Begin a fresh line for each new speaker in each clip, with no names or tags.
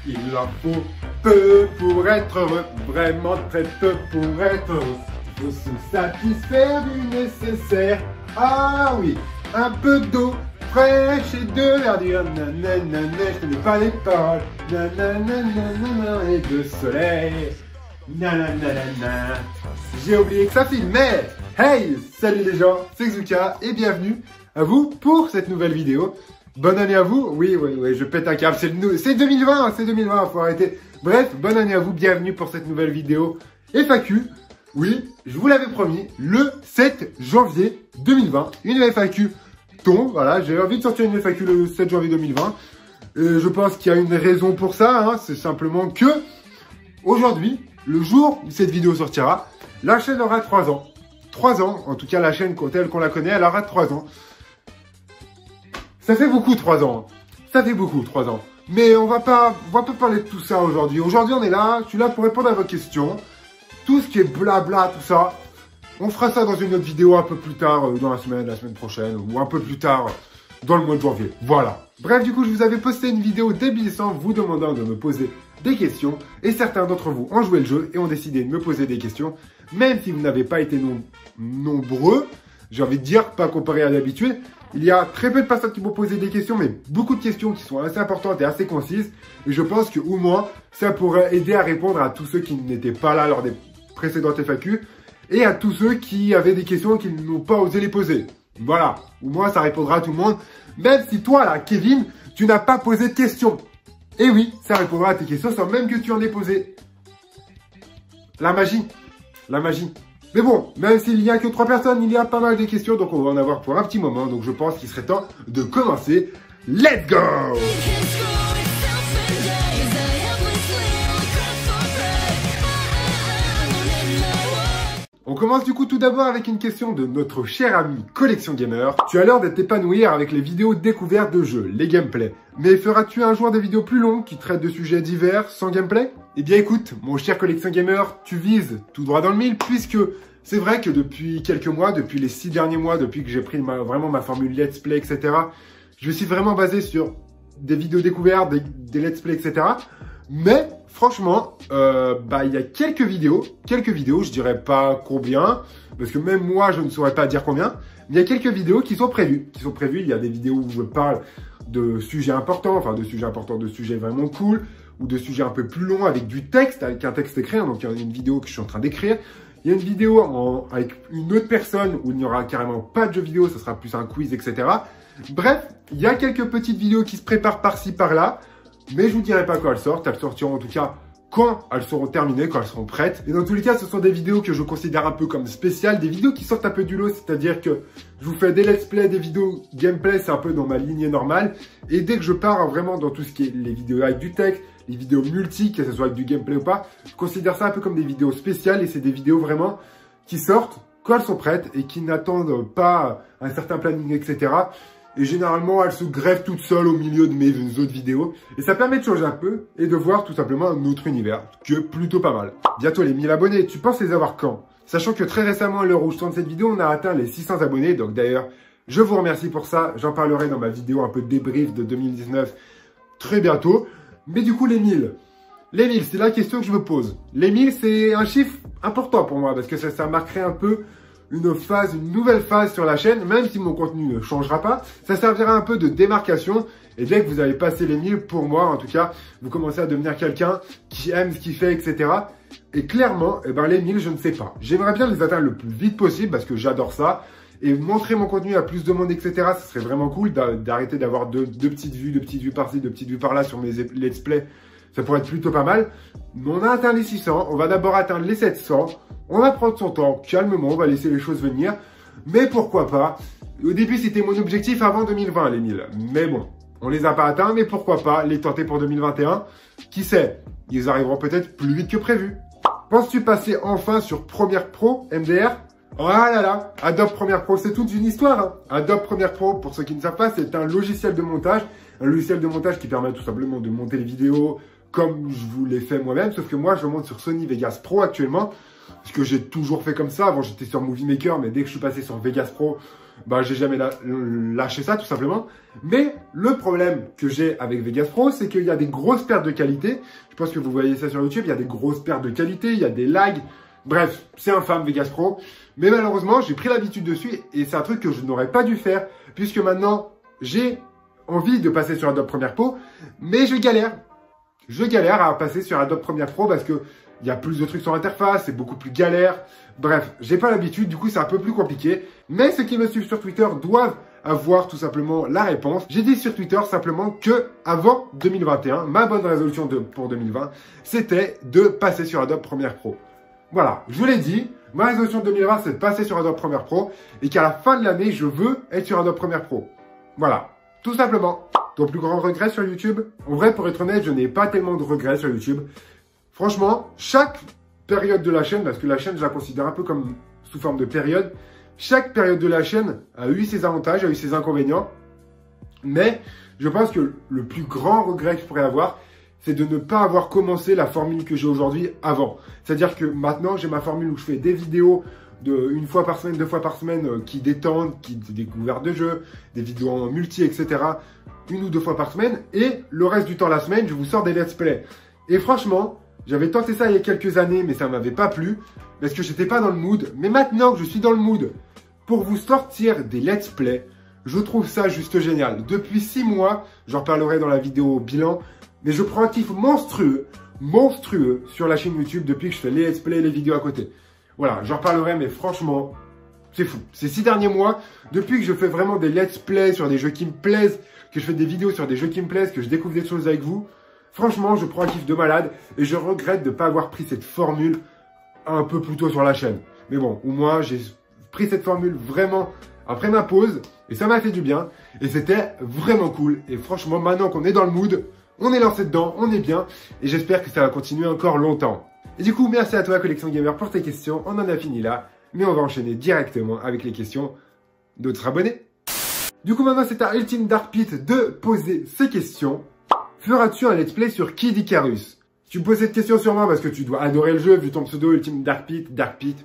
Il en faut peu pour être heureux, vraiment très peu pour être heureux. Il faut se satisfaire du nécessaire. Ah oui, un peu d'eau fraîche et de verdure. Nanana, je connais pas les paroles. Nanana, et de soleil. Nanana. J'ai oublié que ça filme, mais hey, salut les gens, c'est Xuka et bienvenue à vous pour cette nouvelle vidéo. Bonne année à vous. Oui, je pète un câble. C'est 2020, c'est 2020, faut arrêter. Bref, bonne année à vous, bienvenue pour cette nouvelle vidéo FAQ. Oui, je vous l'avais promis, le 7 janvier 2020, une FAQ tombe. Voilà, j'ai envie de sortir une FAQ le 7 janvier 2020. Et je pense qu'il y a une raison pour ça, hein. C'est simplement que aujourd'hui, le jour où cette vidéo sortira, la chaîne aura 3 ans. 3 ans, en tout cas la chaîne telle qu'on la connaît, elle aura 3 ans. Ça fait beaucoup 3 ans. Ça fait beaucoup 3 ans. Mais on va pas parler de tout ça aujourd'hui. Aujourd'hui, on est là, je suis là pour répondre à vos questions. Tout ce qui est blabla, tout ça, on fera ça dans une autre vidéo un peu plus tard, dans la semaine prochaine, ou un peu plus tard, dans le mois de janvier. Voilà. Bref, du coup, je vous avais posté une vidéo débilissante vous demandant de me poser des questions, et certains d'entre vous ont joué le jeu et ont décidé de me poser des questions, même si vous n'avez pas été nombreux, j'ai envie de dire, pas comparé à d'habitude. Il y a très peu de personnes qui m'ont posé des questions, mais beaucoup de questions qui sont assez importantes et assez concises. Et je pense que, au moins, ça pourrait aider à répondre à tous ceux qui n'étaient pas là lors des précédentes FAQ et à tous ceux qui avaient des questions et qui n'ont pas osé les poser. Voilà. Au moins, ça répondra à tout le monde. Même si toi, là, Kevin, tu n'as pas posé de questions. Et oui, ça répondra à tes questions sans même que tu en aies posé. La magie. La magie. Mais bon, même s'il n'y a que 3 personnes, il y a pas mal de questions, donc on va en avoir pour un petit moment. Donc je pense qu'il serait temps de commencer. Let's go! On commence du coup tout d'abord avec une question de notre cher ami Collection Gamer. Tu as l'air de t'épanouir avec les vidéos découvertes de jeux, les gameplays. Mais feras-tu un jour des vidéos plus longues qui traitent de sujets divers sans gameplay? Eh bien écoute, mon cher Collection Gamer, tu vises tout droit dans le mille puisque c'est vrai que depuis quelques mois, depuis les 6 derniers mois, depuis que j'ai pris vraiment ma formule let's play, etc., je me suis vraiment basé sur des vidéos découvertes, des let's play, etc. Mais franchement, il y a quelques vidéos, je dirais pas combien, parce que même moi je ne saurais pas dire combien, mais il y a quelques vidéos qui sont prévues. Il y a des vidéos où je parle de sujets importants, de sujets vraiment cool, ou de sujets un peu plus longs avec du texte, avec un texte écrit. Donc il y a une vidéo que je suis en train d'écrire. Il y a une vidéo avec une autre personne où il n'y aura carrément pas de jeu vidéo, ça sera plus un quiz, etc. Bref, il y a quelques petites vidéos qui se préparent par-ci, par-là. Mais je vous dirai pas quand elles sortent. Elles sortiront en tout cas quand elles seront terminées, quand elles seront prêtes. Et dans tous les cas, ce sont des vidéos que je considère un peu comme spéciales. Des vidéos qui sortent un peu du lot. C'est-à-dire que je vous fais des let's play, des vidéos gameplay. C'est un peu dans ma lignée normale. Et dès que je pars vraiment dans tout ce qui est les vidéos avec du texte, les vidéos multi, que ce soit avec du gameplay ou pas, je considère ça un peu comme des vidéos spéciales. Et c'est des vidéos vraiment qui sortent quand elles sont prêtes et qui n'attendent pas un certain planning, etc. Et généralement, elles se grèvent toutes seules au milieu de mes autres vidéos. Et ça permet de changer un peu et de voir tout simplement un autre univers, qui est plutôt pas mal. Bientôt les 1000 abonnés, tu penses les avoir quand? Sachant que très récemment, à l'heure où je tourne cette vidéo, on a atteint les 600 abonnés. Donc d'ailleurs, je vous remercie pour ça. J'en parlerai dans ma vidéo un peu de débrief de 2019 très bientôt. Mais du coup, les 1000. Les 1000, c'est la question que je me pose. Les 1000, c'est un chiffre important pour moi parce que ça marquerait un peu une nouvelle phase sur la chaîne, même si mon contenu ne changera pas, ça servira un peu de démarcation. Et dès que vous avez passé les 1000, pour moi, en tout cas, vous commencez à devenir quelqu'un qui aime ce qu'il fait, etc. Et clairement, les 1000, je ne sais pas. J'aimerais bien les atteindre le plus vite possible parce que j'adore ça. Et montrer mon contenu à plus de monde, etc., ce serait vraiment cool d'arrêter d'avoir deux petites vues par-ci, deux petites vues par-là sur mes let's play. Ça pourrait être plutôt pas mal. Mais on a atteint les 600. On va d'abord atteindre les 700. On va prendre son temps, calmement. On va laisser les choses venir. Mais pourquoi pas? Au début, c'était mon objectif avant 2020, les 1000. Mais bon, on les a pas atteints. Mais pourquoi pas les tenter pour 2021? Qui sait? Ils arriveront peut-être plus vite que prévu. Penses-tu passer enfin sur Premiere Pro, MDR? Oh là là, Adobe Premiere Pro, c'est toute une histoire. Hein. Adobe Premiere Pro, pour ceux qui ne savent pas, c'est un logiciel de montage. Un logiciel de montage qui permet tout simplement de monter les vidéos comme je vous l'ai fait moi-même. Sauf que moi, je monte sur Sony Vegas Pro actuellement. Parce que j'ai toujours fait comme ça. Avant, j'étais sur Movie Maker, mais dès que je suis passé sur Vegas Pro, bah, j'ai jamais lâché ça, tout simplement. Mais le problème que j'ai avec Vegas Pro, c'est qu'il y a des grosses pertes de qualité. Je pense que vous voyez ça sur YouTube. Il y a des grosses pertes de qualité, il y a des lags. Bref, c'est infâme Vegas Pro. Mais malheureusement, j'ai pris l'habitude dessus et c'est un truc que je n'aurais pas dû faire. Puisque maintenant, j'ai envie de passer sur Adobe Premiere Pro, mais je galère. Je galère à passer sur Adobe Premiere Pro parce que il y a plus de trucs sur l'interface, c'est beaucoup plus galère. Bref, j'ai pas l'habitude, du coup c'est un peu plus compliqué. Mais ceux qui me suivent sur Twitter doivent avoir tout simplement la réponse. J'ai dit sur Twitter simplement que avant 2021, ma bonne résolution pour 2020, c'était de passer sur Adobe Premiere Pro. Voilà, je vous l'ai dit, ma résolution 2020 c'est de passer sur Adobe Premiere Pro et qu'à la fin de l'année, je veux être sur Adobe Premiere Pro. Voilà, tout simplement. Ton plus grand regret sur YouTube? En vrai, pour être honnête, je n'ai pas tellement de regrets sur YouTube. Franchement, chaque période de la chaîne, parce que la chaîne, je la considère un peu comme sous forme de période, chaque période de la chaîne a eu ses avantages, a eu ses inconvénients. Mais je pense que le plus grand regret que je pourrais avoir, c'est de ne pas avoir commencé la formule que j'ai aujourd'hui avant. C'est-à-dire que maintenant, j'ai ma formule où je fais des vidéos de 1 fois par semaine, 2 fois par semaine, qui détendent, qui découvrent de jeux, des vidéos en multi, etc. 1 ou 2 fois par semaine. Et le reste du temps, la semaine, je vous sors des let's play. Et franchement, j'avais tenté ça il y a quelques années, mais ça ne m'avait pas plu. Parce que j'étais pas dans le mood. Mais maintenant que je suis dans le mood pour vous sortir des let's play, je trouve ça juste génial. Depuis 6 mois, j'en reparlerai dans la vidéo bilan, mais je prends un kiff monstrueux sur la chaîne YouTube depuis que je fais les let's play et les vidéos à côté. Voilà, j'en reparlerai, mais franchement, c'est fou. Ces 6 derniers mois, depuis que je fais vraiment des let's play sur des jeux qui me plaisent, que je fais des vidéos sur des jeux qui me plaisent, que je découvre des choses avec vous, franchement, je prends un kiff de malade et je regrette de ne pas avoir pris cette formule un peu plus tôt sur la chaîne. Mais bon, au moins, j'ai pris cette formule vraiment après ma pause et ça m'a fait du bien et c'était vraiment cool. Et franchement, maintenant qu'on est dans le mood, on est lancé dedans, on est bien et j'espère que ça va continuer encore longtemps. Et du coup, merci à toi, Collection Gamer, pour tes questions. On en a fini là, mais on va enchaîner directement avec les questions d'autres abonnés. Du coup, maintenant, c'est à Ultime Dark Pit de poser ces questions. Feras-tu un let's play sur Kid Icarus? Tu me poses cette question sûrement parce que tu dois adorer le jeu, vu ton pseudo Ultime Dark Pit,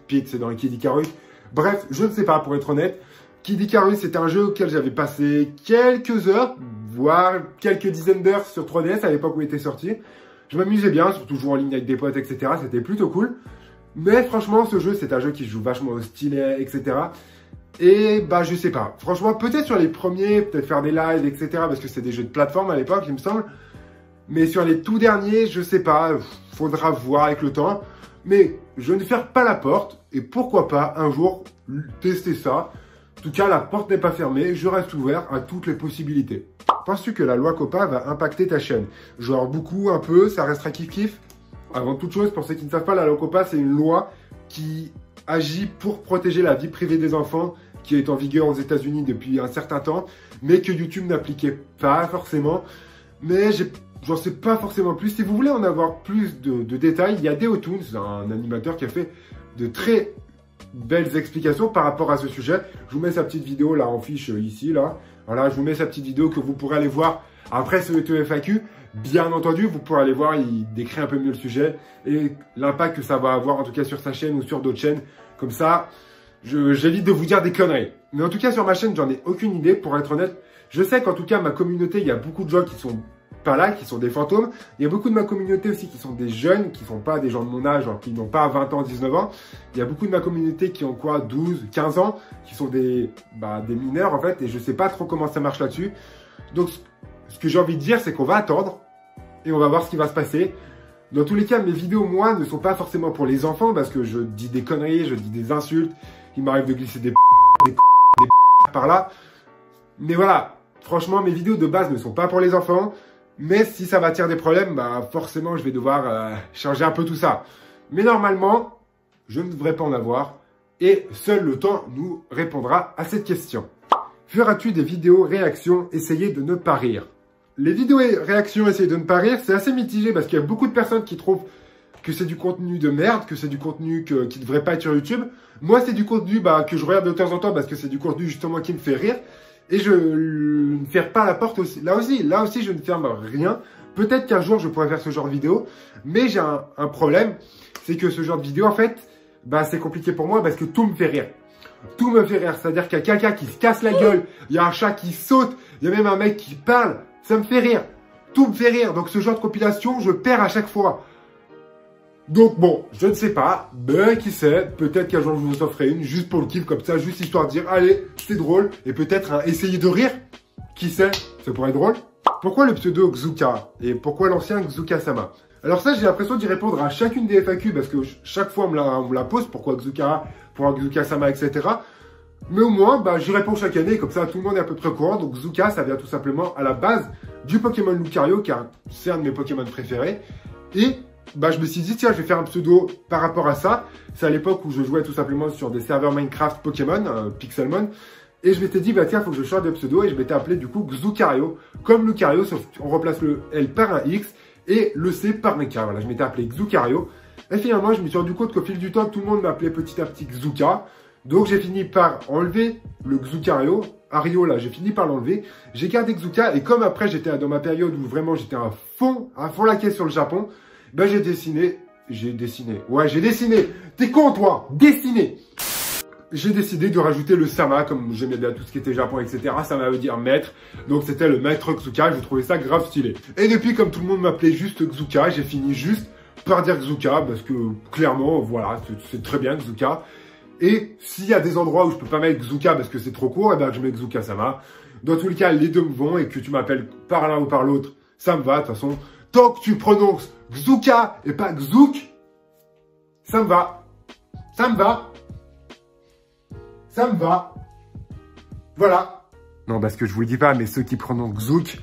Pit c'est dans le Kid Icarus. Bref, je ne sais pas, pour être honnête. Kid Icarus, c'est un jeu auquel j'avais passé quelques heures, voire quelques dizaines d'heures sur 3DS à l'époque où il était sorti. Je m'amusais bien, surtout jouer en ligne avec des potes, etc. C'était plutôt cool. Mais franchement, ce jeu, c'est un jeu qui joue vachement au stylet, etc. Et bah, je sais pas. Franchement, peut-être sur les premiers, peut-être faire des lives, etc. Parce que c'est des jeux de plateforme à l'époque, il me semble. Mais sur les tout derniers, je sais pas. Faudra voir avec le temps. Mais je ne ferme pas la porte. Et pourquoi pas, un jour, tester ça. En tout cas, la porte n'est pas fermée. Je reste ouvert à toutes les possibilités. Penses-tu que la loi COPPA va impacter ta chaîne? Genre beaucoup, un peu, ça restera kiff-kiff? Avant toute chose, pour ceux qui ne savent pas, la loi COPPA, c'est une loi qui agit pour protéger la vie privée des enfants, qui est en vigueur aux États-Unis depuis un certain temps, mais que YouTube n'appliquait pas forcément. Mais j'en sais pas forcément plus. Si vous voulez en avoir plus de détails, il y a Deotoons, un animateur qui a fait de très belles explications par rapport à ce sujet. Je vous mets sa petite vidéo là en fiche ici, là. Voilà, je vous mets sa petite vidéo que vous pourrez aller voir après ce FAQ. Bien entendu, vous pourrez aller voir, il décrit un peu mieux le sujet et l'impact que ça va avoir en tout cas sur sa chaîne ou sur d'autres chaînes. Comme ça, j'évite de vous dire des conneries. Mais en tout cas, sur ma chaîne, j'en ai aucune idée, pour être honnête. Je sais qu'en tout cas, ma communauté, il y a beaucoup de gens qui sont pas là, qui sont des fantômes. Il y a beaucoup de ma communauté aussi qui sont des jeunes, qui sont pas des gens de mon âge, genre, qui n'ont pas 20 ans, 19 ans. Il y a beaucoup de ma communauté qui ont quoi, 12, 15 ans, qui sont des mineurs en fait, et je sais pas trop comment ça marche là-dessus. Donc, ce que j'ai envie de dire, c'est qu'on va attendre et on va voir ce qui va se passer. Dans tous les cas, mes vidéos, moi, ne sont pas forcément pour les enfants parce que je dis des conneries, je dis des insultes. Il m'arrive de glisser des par là. Mais voilà, franchement, mes vidéos de base ne sont pas pour les enfants. Mais si ça va attirer des problèmes, bah forcément, je vais devoir changer un peu tout ça. Mais normalement, je ne devrais pas en avoir. Et seul le temps nous répondra à cette question. Feras-tu des vidéos réactions, essayer de ne pas rire? Les vidéos réactions, essayer de ne pas rire, c'est assez mitigé parce qu'il y a beaucoup de personnes qui trouvent que c'est du contenu de merde, que c'est du contenu qui ne devrait pas être sur YouTube. Moi, c'est du contenu que je regarde de temps en temps parce que c'est du contenu justement qui me fait rire. Et je ne ferme pas la porte aussi. Là aussi, je ne ferme rien. Peut-être qu'un jour, je pourrais faire ce genre de vidéo. Mais j'ai un problème, c'est que ce genre de vidéo, en fait, bah c'est compliqué pour moi parce que tout me fait rire. Tout me fait rire, c'est-à-dire qu'il y a quelqu'un qui se casse la gueule, il y a un chat qui saute, il y a même un mec qui parle, ça me fait rire. Tout me fait rire, donc ce genre de compilation, je perds à chaque fois. Donc bon, je ne sais pas, mais qui sait, peut-être qu'un jour je vous en ferai une, juste pour le kiff comme ça, juste histoire de dire, allez, c'est drôle, et peut-être essayer de rire, qui sait, ça pourrait être drôle. Pourquoi le pseudo Xuka, et pourquoi l'ancien Xuka-sama? Alors ça, j'ai l'impression d'y répondre à chacune des FAQ, parce que chaque fois on me la pose, pourquoi Xuka, pourquoi Xuka-sama, etc. Mais au moins, bah, j'y réponds chaque année, comme ça tout le monde est à peu près au courant. Donc Xuka, ça vient tout simplement à la base du Pokémon Lucario, car c'est un de mes Pokémon préférés. Et bah, je me suis dit, tiens, je vais faire un pseudo par rapport à ça. C'est à l'époque où je jouais tout simplement sur des serveurs Minecraft Pokémon, Pixelmon. Et je m'étais dit, bah tiens, faut que je change de pseudo. Et je m'étais appelé du coup Xucario, comme Lucario, sauf qu'on remplace le L par un X et le C par un K. Voilà, je m'étais appelé Xucario. Et finalement, je me suis rendu compte qu'au fil du temps, tout le monde m'appelait petit à petit Xuka. Donc j'ai fini par enlever le Xucario. Ario, là, j'ai fini par l'enlever. J'ai gardé Xuka. Et comme après, j'étais dans ma période où vraiment j'étais à fond la caisse sur le Japon, ben j'ai dessiné. Ouais, j'ai dessiné. T'es con, toi? Dessiné. J'ai décidé de rajouter le Sama, comme j'aimais bien tout ce qui était Japon, etc. Ça veut dire maître. Donc c'était le maître Xuka. Je trouvais ça grave stylé. Et depuis, comme tout le monde m'appelait juste Xuka, j'ai fini juste par dire Xuka. Parce que clairement, voilà, c'est très bien Xuka. Et s'il y a des endroits où je peux pas mettre Xuka parce que c'est trop court, eh ben je mets Xuka-sama. Dans tous les cas, les deux me vont et que tu m'appelles par l'un ou par l'autre, ça me va. De toute façon, tant que tu prononces Xuka et pas Xuk, ça me va. Ça me va. Ça me va. Voilà. Non, parce que je vous le dis pas, mais ceux qui prononcent Xuk,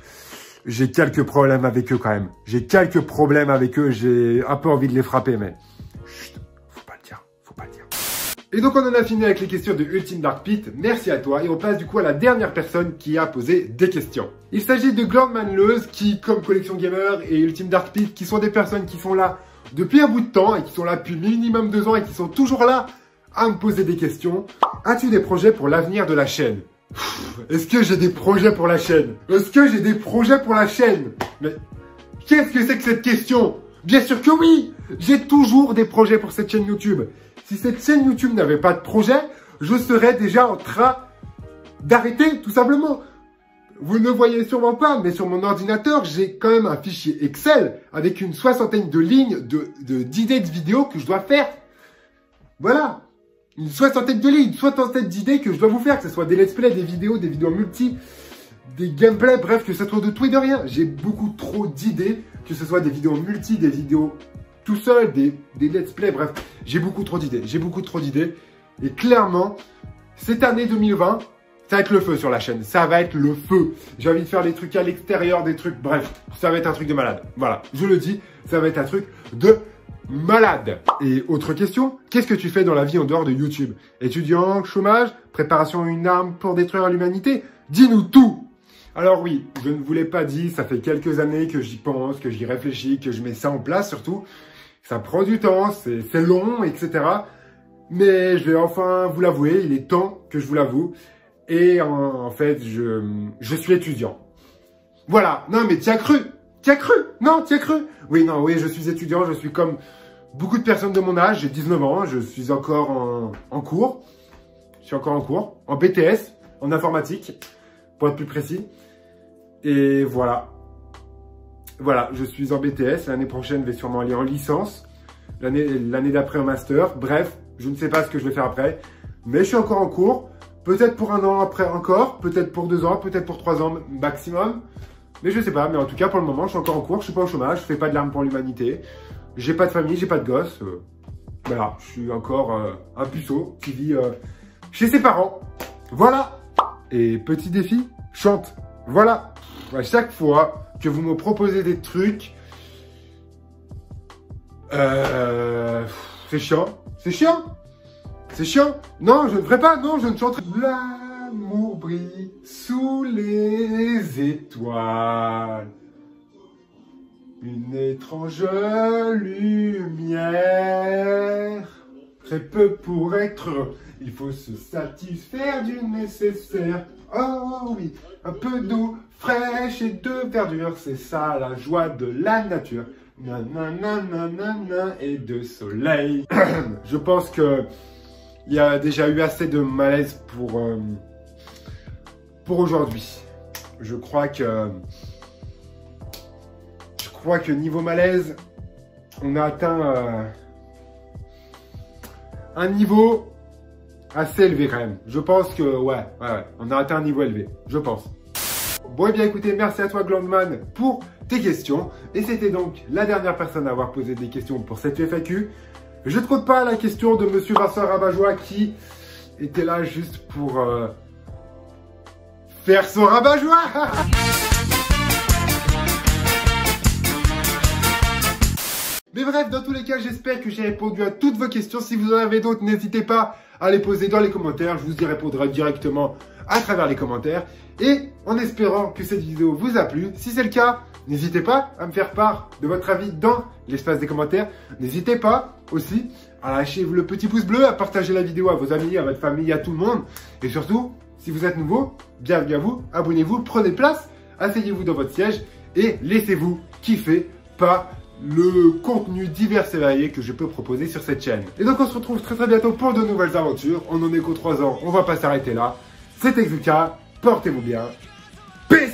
j'ai quelques problèmes avec eux quand même. J'ai quelques problèmes avec eux, j'ai un peu envie de les frapper, mais... Chut, faut pas le dire, faut pas le dire. Et donc on en a fini avec les questions de Ultime Dark Pit, merci à toi, et on passe du coup à la dernière personne qui a posé des questions. Il s'agit de Glandmanleuse qui, comme Collection Gamer et Ultime Dark Pit, qui sont des personnes qui sont là depuis un bout de temps, et qui sont là depuis minimum 2 ans, et qui sont toujours là à me poser des questions. As-tu des projets pour l'avenir de la chaîne? Est-ce que j'ai des projets pour la chaîne? Est-ce que j'ai des projets pour la chaîne? Mais qu'est-ce que c'est que cette question? Bien sûr que oui! J'ai toujours des projets pour cette chaîne YouTube. Si cette chaîne YouTube n'avait pas de projet, je serais déjà en train d'arrêter, tout simplement. Vous ne le voyez sûrement pas, mais sur mon ordinateur, j'ai quand même un fichier Excel avec une 60aine de lignes d'idées de vidéos que je dois faire. Voilà. Une 60aine de lignes, 60aine d'idées que je dois vous faire, que ce soit des let's play, des vidéos multi, des gameplays, bref, que ce soit de tout et de rien. J'ai beaucoup trop d'idées, que ce soit des vidéos multi, des vidéos tout seul, des let's play, bref. J'ai beaucoup trop d'idées. Et clairement, cette année 2020, ça va être le feu sur la chaîne. Ça va être le feu. J'ai envie de faire des trucs à l'extérieur, des trucs, bref. Ça va être un truc de malade. Voilà, je le dis, ça va être un truc de malade. Et autre question, qu'est-ce que tu fais dans la vie en dehors de YouTube? Étudiant, chômage, préparation à une arme pour détruire l'humanité? Dis-nous tout! Alors oui, je ne vous l'ai pas dit, ça fait quelques années que j'y pense, que j'y réfléchis, que je mets ça en place surtout. Ça prend du temps, c'est long, etc. Mais je vais enfin vous l'avouer, il est temps que je vous l'avoue. Et en fait, je suis étudiant. Voilà, non mais t'y as cru? T'y as cru? Non, t'y as cru? Oui, je suis étudiant, je suis comme beaucoup de personnes de mon âge, j'ai 19 ans, je suis encore en cours. Je suis encore en cours, en BTS, en informatique, pour être plus précis. Et voilà. Voilà, je suis en BTS, l'année prochaine, je vais sûrement aller en licence. L'année d'après en master. Bref, je ne sais pas ce que je vais faire après. Mais je suis encore en cours. Peut-être pour 1 an après encore, peut-être pour 2 ans, peut-être pour 3 ans maximum. Mais je sais pas, mais en tout cas pour le moment je suis encore en cours, je suis pas au chômage, je fais pas de l'arme pour l'humanité. J'ai pas de famille, j'ai pas de gosse. Voilà, je suis encore un puceau qui vit chez ses parents. Voilà. Et petit défi, chante. Voilà. À chaque fois que vous me proposez des trucs, c'est chiant. C'est chiant. C'est chiant. Non, je ne ferai pas. Non, je ne chanterai pas. L'amour brille sous les étoiles. Une étrange lumière. Très peu pour être heureux. Il faut se satisfaire du nécessaire. Oh oui, un peu d'eau fraîche et de verdure. C'est ça la joie de la nature. nanana et de soleil. Je pense que il y a déjà eu assez de malaise pour aujourd'hui. Je crois que niveau malaise, on a atteint un niveau assez élevé quand même. Je pense que ouais, on a atteint un niveau élevé, je pense. Bon et bien écoutez, merci à toi Glandman pour tes questions. Et c'était donc la dernière personne à avoir posé des questions pour cette FAQ. Je ne compte pas la question de Monsieur Vincent Rabat-Joie qui était là juste pour faire son rabat-joie. Mais bref, dans tous les cas, j'espère que j'ai répondu à toutes vos questions. Si vous en avez d'autres, n'hésitez pas à les poser dans les commentaires. Je vous y répondrai directement à travers les commentaires. Et en espérant que cette vidéo vous a plu, si c'est le cas, n'hésitez pas à me faire part de votre avis dans l'espace des commentaires. N'hésitez pas aussi à lâcher le petit pouce bleu, à partager la vidéo à vos amis, à votre famille, à tout le monde. Et surtout, si vous êtes nouveau, bienvenue à vous, abonnez-vous, prenez place, asseyez-vous dans votre siège et laissez-vous kiffer par le contenu divers et varié que je peux proposer sur cette chaîne. Et donc on se retrouve très bientôt pour de nouvelles aventures. On en est qu'aux 3 ans, on va pas s'arrêter là. C'était Xuka, portez-vous bien. Peace!